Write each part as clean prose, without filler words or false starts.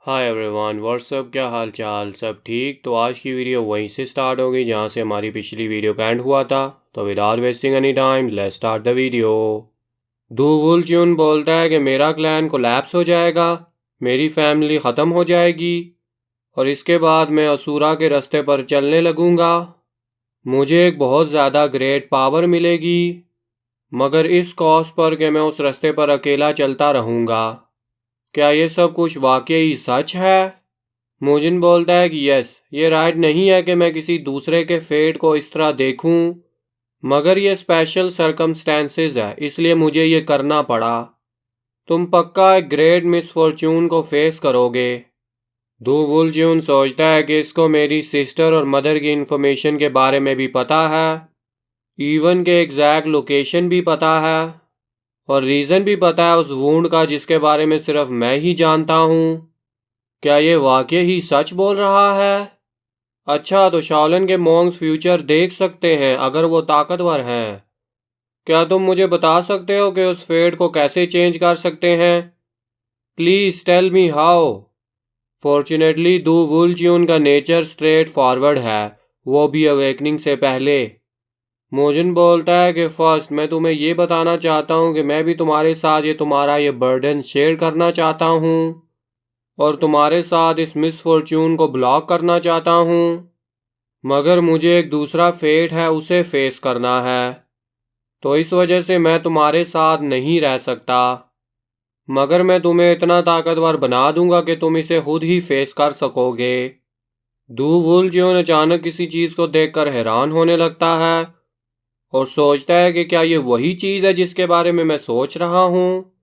Hi everyone, WhatsApp, क्या हाल चाल? सब ठीक? तो आज की वीडियो वहीं से स्टार्ट होगी जहाँ से हमारी पिछली वीडियो का एंड हुआ था। तो without wasting any time let's start the video. दूवुल च्यून बोलता है कि मेरा क्लैन कोलैप्स हो जाएगा, मेरी फैमिली ख़त्म हो जाएगी और इसके बाद मैं असुरा के रास्ते पर चलने लगूंगा। मुझे एक बहुत ज़्यादा ग्रेट पावर मिलेगी, मगर इस कॉस्ट पर कि मैं उस रास्ते पर अकेला चलता रहूंगा। क्या ये सब कुछ वाकई सच है? मोजिन बोलता है कि यस, ये राइट नहीं है कि मैं किसी दूसरे के फेट को इस तरह देखूं, मगर ये स्पेशल सर्कमस्टेंसेस है, इसलिए मुझे ये करना पड़ा। तुम पक्का एक ग्रेट मिसफॉर्च्यून को फेस करोगे। दो वुलच्यून सोचता है कि इसको मेरी सिस्टर और मदर की इंफॉर्मेशन के बारे में भी पता है, इवन के एग्जैक्ट लोकेशन भी पता है और रीज़न भी पता है उस वुंड का जिसके बारे में सिर्फ मैं ही जानता हूँ। क्या ये वाकई ही सच बोल रहा है? अच्छा, तो शाओलिन के मॉन्क्स फ्यूचर देख सकते हैं अगर वो ताकतवर हैं। क्या तुम मुझे बता सकते हो कि उस फेट को कैसे चेंज कर सकते हैं? Please tell me how. Fortunately दो वुलच्यून का नेचर स्ट्रेट फॉरवर्ड है, वो भी अवेकनिंग से पहले। मोजिन बोलता है कि फर्स्ट मैं तुम्हें ये बताना चाहता हूँ कि मैं भी तुम्हारे साथ तुम्हारा ये बर्डन शेयर करना चाहता हूँ और तुम्हारे साथ इस मिसफॉर्च्यून को ब्लॉक करना चाहता हूँ, मगर मुझे एक दूसरा फेट है, उसे फेस करना है। तो इस वजह से मैं तुम्हारे साथ नहीं रह सकता, मगर मैं तुम्हें इतना ताकतवर बना दूंगा कि तुम इसे खुद ही फेस कर सकोगे। दू वुलच्यून अचानक किसी चीज़ को देखकर हैरान होने लगता है और सोचता है कि क्या ये वही चीज़ है जिसके बारे में मैं सोच रहा हूँ।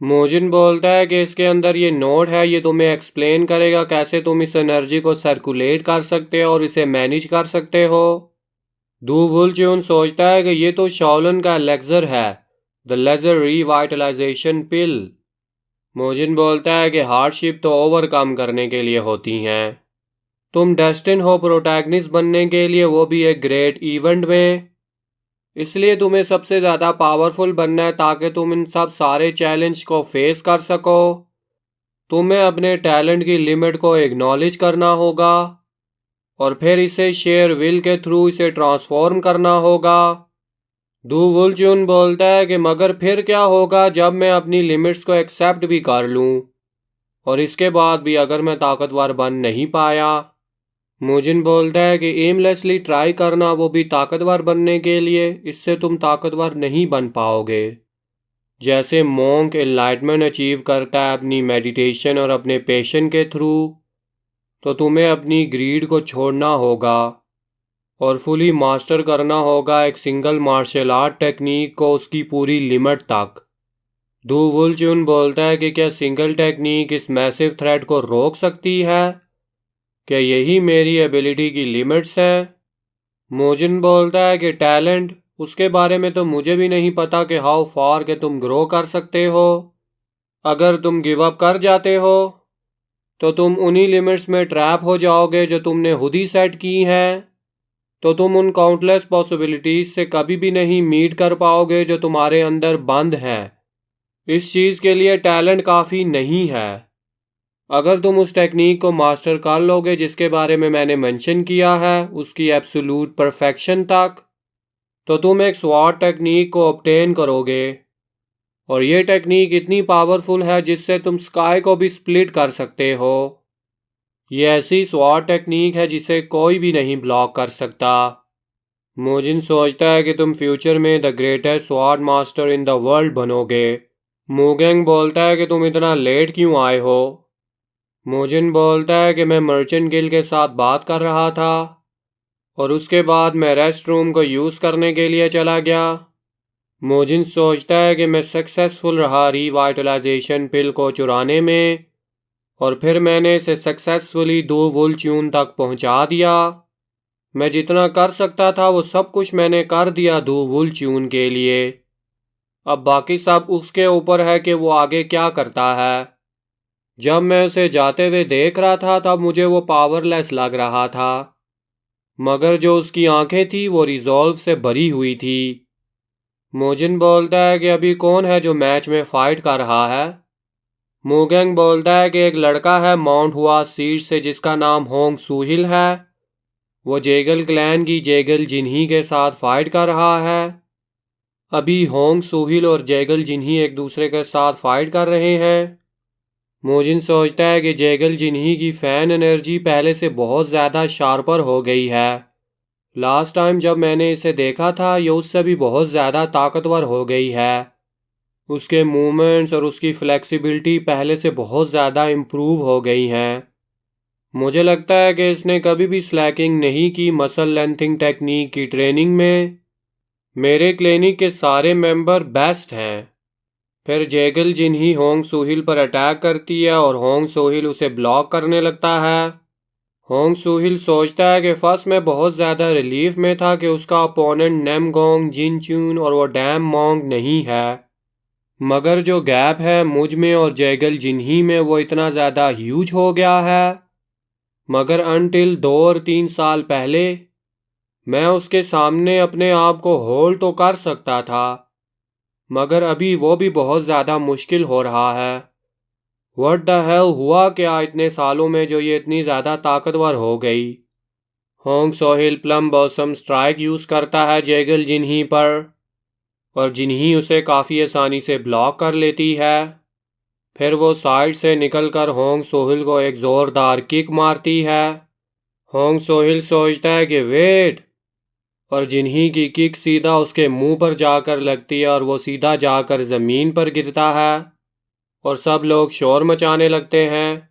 मोजिन बोलता है कि इसके अंदर ये नोट है, ये तुम्हें एक्सप्लेन करेगा कैसे तुम इस एनर्जी को सर्कुलेट कर सकते हो और इसे मैनेज कर सकते हो। दू वुलच्यून सोचता है कि ये तो शाओलिन का एलेक्सर है, द लेजर रिवाइटलाइजेशन पिल। मोजिन बोलता है कि हार्डशिप तो ओवरकम करने के लिए होती हैं, तुम डेस्टिन हो प्रोटैगनिस्ट बनने के लिए, वो भी एक ग्रेट इवेंट में। इसलिए तुम्हें सबसे ज़्यादा पावरफुल बनना है ताकि तुम इन सब सारे चैलेंज को फेस कर सको। तुम्हें अपने टैलेंट की लिमिट को एक्नॉलेज करना होगा और फिर इसे शेयर विल के थ्रू इसे ट्रांसफॉर्म करना होगा। दू वुलच्यून बोलता है कि मगर फिर क्या होगा जब मैं अपनी लिमिट्स को एक्सेप्ट भी कर लूँ और इसके बाद भी अगर मैं ताकतवर बन नहीं पाया? मोजिन बोलता है कि एमलेसली ट्राई करना, वो भी ताकतवर बनने के लिए, इससे तुम ताकतवर नहीं बन पाओगे। जैसे मॉन्क एनलाइटमेंट अचीव करता है अपनी मेडिटेशन और अपने पैशन के थ्रू, तो तुम्हें अपनी ग्रीड को छोड़ना होगा और फुली मास्टर करना होगा एक सिंगल मार्शल आर्ट टेक्निक को उसकी पूरी लिमिट तक। दू वुलच्यून बोलता है कि क्या सिंगल टेक्निक इस मैसिव थ्रेट को रोक सकती है? क्या यही मेरी एबिलिटी की लिमिट्स हैं? मोजिन बोलता है कि टैलेंट, उसके बारे में तो मुझे भी नहीं पता कि हाउ फार के तुम ग्रो कर सकते हो। अगर तुम गिव अप कर जाते हो तो तुम उन्हीं लिमिट्स में ट्रैप हो जाओगे जो तुमने खुद ही सेट की हैं। तो तुम उन काउंटलेस पॉसिबिलिटीज से कभी भी नहीं मीट कर पाओगे जो तुम्हारे अंदर बंद हैं। इस चीज़ के लिए टैलेंट काफ़ी नहीं है। अगर तुम उस टेक्निक को मास्टर कर लोगे जिसके बारे में मैंने मेंशन किया है, उसकी एब्सोल्यूट परफेक्शन तक, तो तुम एक स्वॉर्ड टेक्निक को ऑब्टेन करोगे और ये टेक्निक इतनी पावरफुल है जिससे तुम स्काई को भी स्प्लिट कर सकते हो। ये ऐसी स्वॉर्ड टेक्निक है जिसे कोई भी नहीं ब्लॉक कर सकता। मोजिन सोचता है कि तुम फ्यूचर में the greatest sword master in the world बनोगे। मुगेंग बोलता है कि तुम इतना लेट क्यों आए हो? मोजिन बोलता है कि मैं मर्चेंट गिल्ड के साथ बात कर रहा था और उसके बाद मैं रेस्ट रूम को यूज़ करने के लिए चला गया। मोजिन सोचता है कि मैं सक्सेसफुल रहा रिवाइटलाइजेशन पिल को चुराने में और फिर मैंने इसे सक्सेसफुली दो वुलच्यून तक पहुंचा दिया। मैं जितना कर सकता था वो सब कुछ मैंने कर दिया दो वुलच्यून के लिए। अब बाकी सब उसके ऊपर है कि वो आगे क्या करता है। जब मैं उसे जाते हुए देख रहा था तब मुझे वो पावरलेस लग रहा था, मगर जो उसकी आंखें थी वो रिजॉल्व से भरी हुई थी। मोजिन बोलता है कि अभी कौन है जो मैच में फाइट कर रहा है? मोगेंग बोलता है कि एक लड़का है माउंट हुआ सीट से जिसका नाम होंग सूहिल है। वो जेगल क्लैन की जेगल जिन्ही के साथ फाइट कर रहा है। अभी होंग सूहिल और जेगल जिन्ही एक दूसरे के साथ फाइट कर रहे हैं। मोजिन सोचता है कि जेगल जिन्ही की फैन एनर्जी पहले से बहुत ज़्यादा शार्पर हो गई है। लास्ट टाइम जब मैंने इसे देखा था ये उससे भी बहुत ज़्यादा ताकतवर हो गई है। उसके मूवमेंट्स और उसकी फ्लेक्सिबिलिटी पहले से बहुत ज़्यादा इम्प्रूव हो गई हैं। मुझे लगता है कि इसने कभी भी स्लैकिंग नहीं की मसल लेंथिंग टेक्निक की ट्रेनिंग में। मेरे क्लिनिक के सारे मेंबर बेस्ट हैं। फिर जेगल जिन्ही होंग सोहिल पर अटैक करती है और होंग सोहिल उसे ब्लॉक करने लगता है। होंग सोहिल सोचता है कि फर्स्ट में बहुत ज़्यादा रिलीफ में था कि उसका अपोनेंट नेमगोंग जिनचून और वो डैम मोंग नहीं है, मगर जो गैप है मुझ में और जेगल जिन्ही में वो इतना ज़्यादा ह्यूज हो गया है। मगर अनटिल 2 और 3 साल पहले मैं उसके सामने अपने आप को होल्ड तो कर सकता था, मगर अभी वो भी बहुत ज़्यादा मुश्किल हो रहा है। व्हाट द हेल हुआ क्या इतने सालों में जो ये इतनी ज़्यादा ताकतवर हो गई। Hong Sohil plum bosom strike use करता है जेगल जिन्ही पर और जिन्ही उसे काफ़ी आसानी से ब्लॉक कर लेती है। फिर वो साइड से निकलकर होंग सोहिल को एक ज़ोरदार किक मारती है। होंग सोहिल सोचता है कि वेट, और जिन्ही की किक सीधा उसके मुंह पर जाकर लगती है और वो सीधा जाकर ज़मीन पर गिरता है और सब लोग शोर मचाने लगते हैं।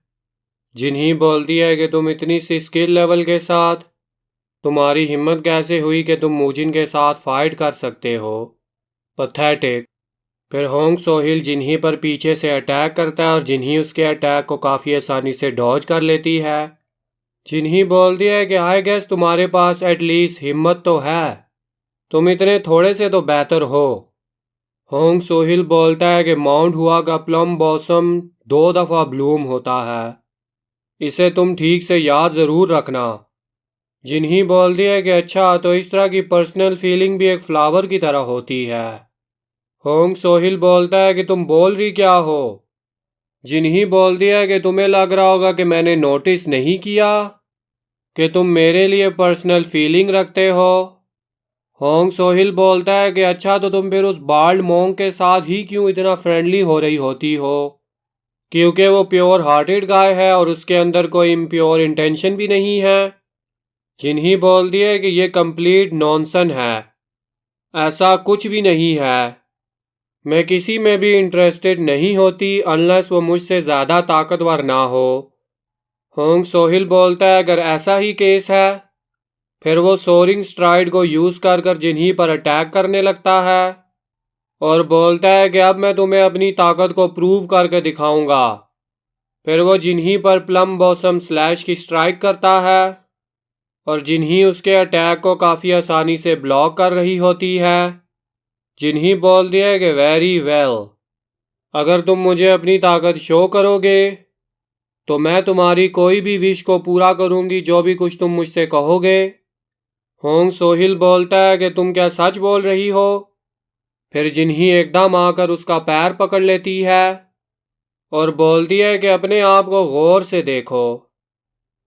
जिन्ही बोलती है कि तुम इतनी सी स्किल लेवल के साथ, तुम्हारी हिम्मत कैसे हुई कि तुम मोजिन के साथ फाइट कर सकते हो, पैथेटिक। फिर होंग सोहिल जिन्ही पर पीछे से अटैक करता है और जिन्ही उसके अटैक को काफ़ी आसानी से डॉज कर लेती है। जिन्ही बोलती है कि आई गेस तुम्हारे पास एटलीस्ट हिम्मत तो है, तुम इतने थोड़े से तो बेहतर हो। होंग सोहिल बोलता है कि माउंट हुआ का प्लम बॉसम 2 दफ़ा ब्लूम होता है, इसे तुम ठीक से याद ज़रूर रखना। जिन्ही बोलती है कि अच्छा, तो इस तरह की पर्सनल फीलिंग भी एक फ्लावर की तरह होती है। होंग सोहिल बोलता है कि तुम बोल रही क्या हो। जिन्ही बोलती है कि तुम्हें लग रहा होगा कि मैंने नोटिस नहीं किया कि तुम मेरे लिए पर्सनल फीलिंग रखते हो। होंग सोहिल बोलता है कि अच्छा, तो तुम फिर उस बाल्ड मोंग के साथ ही क्यों इतना फ्रेंडली हो रही होती हो, क्योंकि वो प्योर हार्टेड गाय है और उसके अंदर कोई इम्प्योर इंटेंशन भी नहीं है। जिन्ही बोलती है कि ये कंप्लीट नॉनसन है, ऐसा कुछ भी नहीं है। मैं किसी में भी इंटरेस्टेड नहीं होती अनलेस वो मुझसे ज़्यादा ताकतवर ना हो। होंग सोहिल बोलता है अगर ऐसा ही केस है, फिर वो सोरिंग स्ट्राइड को यूज़ कर जिन्ही पर अटैक करने लगता है और बोलता है कि अब मैं तुम्हें अपनी ताकत को प्रूव करके दिखाऊंगा। फिर वो जिन्ही पर प्लम बॉसम स्लैश की स्ट्राइक करता है और जिन्ही उसके अटैक को काफ़ी आसानी से ब्लॉक कर रही होती है। जिन्ही बोलती है कि वेरी वेल, अगर तुम मुझे अपनी ताकत शो करोगे तो मैं तुम्हारी कोई भी विश को पूरा करूंगी, जो भी कुछ तुम मुझसे कहोगे। होंग सोहिल बोलता है कि तुम क्या सच बोल रही हो। फिर जिन्ही एकदम आकर उसका पैर पकड़ लेती है और बोलती है कि अपने आप को गौर से देखो,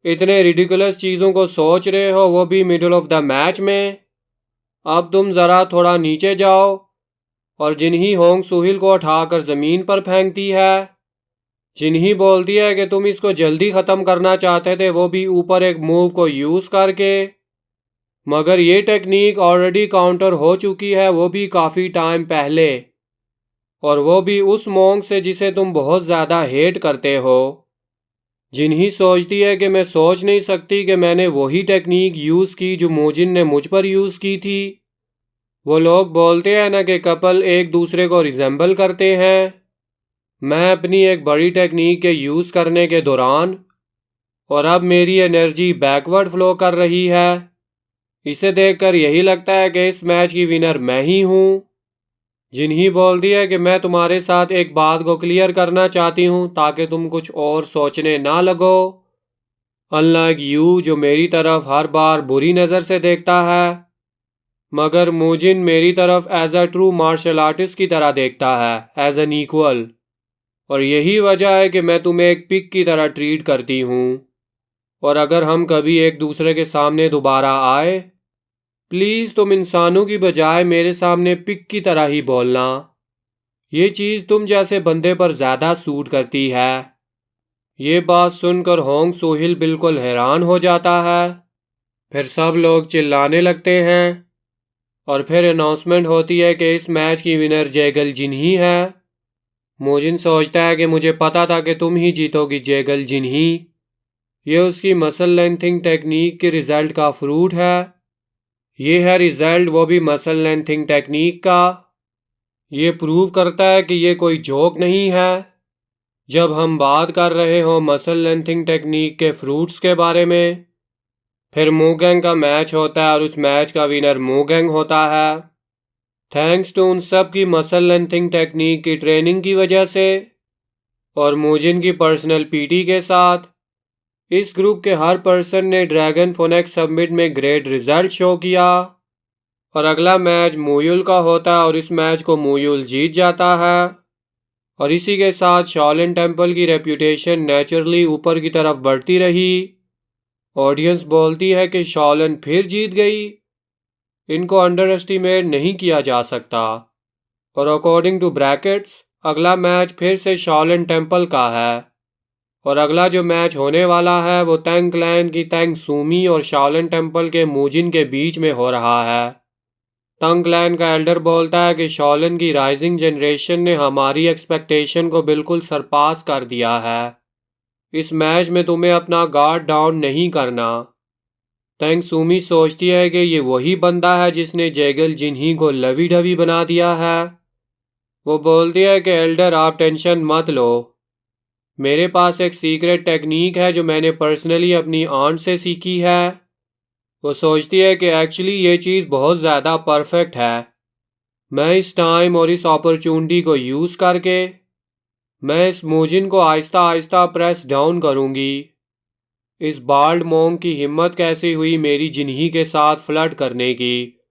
इतने रिडिकुलस चीज़ों को सोच रहे हो, वो भी मिडिल ऑफ द मैच में। अब तुम ज़रा थोड़ा नीचे जाओ। और जिन्ही होंग सोहिल को उठाकर ज़मीन पर फेंकती है। जिन्ही बोलती है कि तुम इसको जल्दी ख़त्म करना चाहते थे, वो भी ऊपर एक मूव को यूज़ करके, मगर ये टेक्निक ऑलरेडी काउंटर हो चुकी है, वो भी काफ़ी टाइम पहले, और वो भी उस मोंग से जिसे तुम बहुत ज़्यादा हेट करते हो। जिन्ही सोचती है कि मैं सोच नहीं सकती कि मैंने वही टेक्निक यूज़ की जो मोजिन ने मुझ पर यूज़ की थी। वो लोग बोलते हैं ना कि कपल एक दूसरे को रिजेंबल करते हैं। मैं अपनी एक बड़ी टेक्निक के यूज़ करने के दौरान, और अब मेरी एनर्जी बैकवर्ड फ्लो कर रही है, इसे देखकर यही लगता है कि इस मैच की विनर मैं ही हूँ। जिन्ही बोलती है कि मैं तुम्हारे साथ एक बात को क्लियर करना चाहती हूँ ताकि तुम कुछ और सोचने ना लगो। अनलाइक यू जो मेरी तरफ हर बार बुरी नज़र से देखता है, मगर मोजिन मेरी तरफ as a true martial artist की तरह देखता है, एज एन इक्वल। और यही वजह है कि मैं तुम्हें एक पिग की तरह ट्रीट करती हूँ। और अगर हम कभी एक दूसरे के सामने दोबारा आए, प्लीज़ तुम इंसानों की बजाय मेरे सामने पिग की तरह ही बोलना। ये चीज़ तुम जैसे बंदे पर ज़्यादा सूट करती है। ये बात सुनकर होंग सोहिल बिल्कुल हैरान हो जाता है। फिर सब लोग चिल्लाने लगते हैं और फिर अनाउंसमेंट होती है कि इस मैच की विनर जेगल जिन्ही है। मोजिन सोचता है कि मुझे पता था कि तुम ही जीतोगी जेगल जिन्ही। ये उसकी मसल लेंथिंग टेक्निक के रिजल्ट का फ्रूट है। ये है रिजल्ट वो भी मसल लेंथिंग टेक्निक का। ये प्रूव करता है कि ये कोई जोक नहीं है। जब हम बात कर रहे हो मसल लेंथिंग टेक्निक के फ्रूट्स के बारे में, फिर मोगैंग का मैच होता है और उस मैच का विनर मोगैंग होता है। थैंक्स टू उन सब की मसल लेंथिंग टेक्निक की ट्रेनिंग की वजह से और मोजिन की पर्सनल पीटी के साथ, इस ग्रुप के हर पर्सन ने ड्रैगन फोनेक्स सबमिट में ग्रेट रिजल्ट शो किया। और अगला मैच मोयुल का होता है और इस मैच को मोयुल जीत जाता है। और इसी के साथ शाओलिन टेम्पल की रेप्यूटेशन नेचुरली ऊपर की तरफ बढ़ती रही। ऑडियंस बोलती है कि शाओलिन फिर जीत गई। इनको अंडर एस्टिमेट नहीं किया जा सकता। और अकॉर्डिंग टू ब्रैकेट्स अगला मैच फिर से शाओलिन टेम्पल का है। और अगला जो मैच होने वाला है वो तंग क्लैन की तंग सूमी और शाओलिन टेम्पल के मोजिन के बीच में हो रहा है। तंग क्लैन का एल्डर बोलता है कि शाओलिन की राइजिंग जनरेशन ने हमारी एक्सपेक्टेशन को बिल्कुल सरपास कर दिया है। इस मैच में तुम्हें अपना गार्ड डाउन नहीं करना। तंग सूमी सोचती है कि ये वही बंदा है जिसने जेगल जिन्ही को लवी डवी बना दिया है। वो बोलती है कि एल्डर आप टेंशन मत लो, मेरे पास एक सीक्रेट टेक्निक है जो मैंने पर्सनली अपनी आंट से सीखी है। वो सोचती है कि एक्चुअली ये चीज़ बहुत ज़्यादा परफेक्ट है। मैं इस टाइम और इस अपॉर्चुनिटी को यूज़ करके मैं इस मोजिन को आहिस्ता आहिस्ता प्रेस डाउन करूँगी। इस बाल्ड मोंग की हिम्मत कैसे हुई मेरी जिन्ही के साथ फ्लर्ट करने की।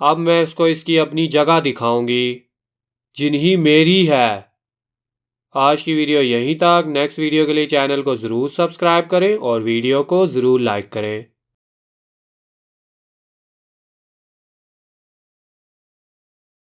अब मैं इसको इसकी अपनी जगह दिखाऊंगी। जिन्ही मेरी है। आज की वीडियो यहीं तक। नेक्स्ट वीडियो के लिए चैनल को ज़रूर सब्सक्राइब करें और वीडियो को ज़रूर लाइक करें।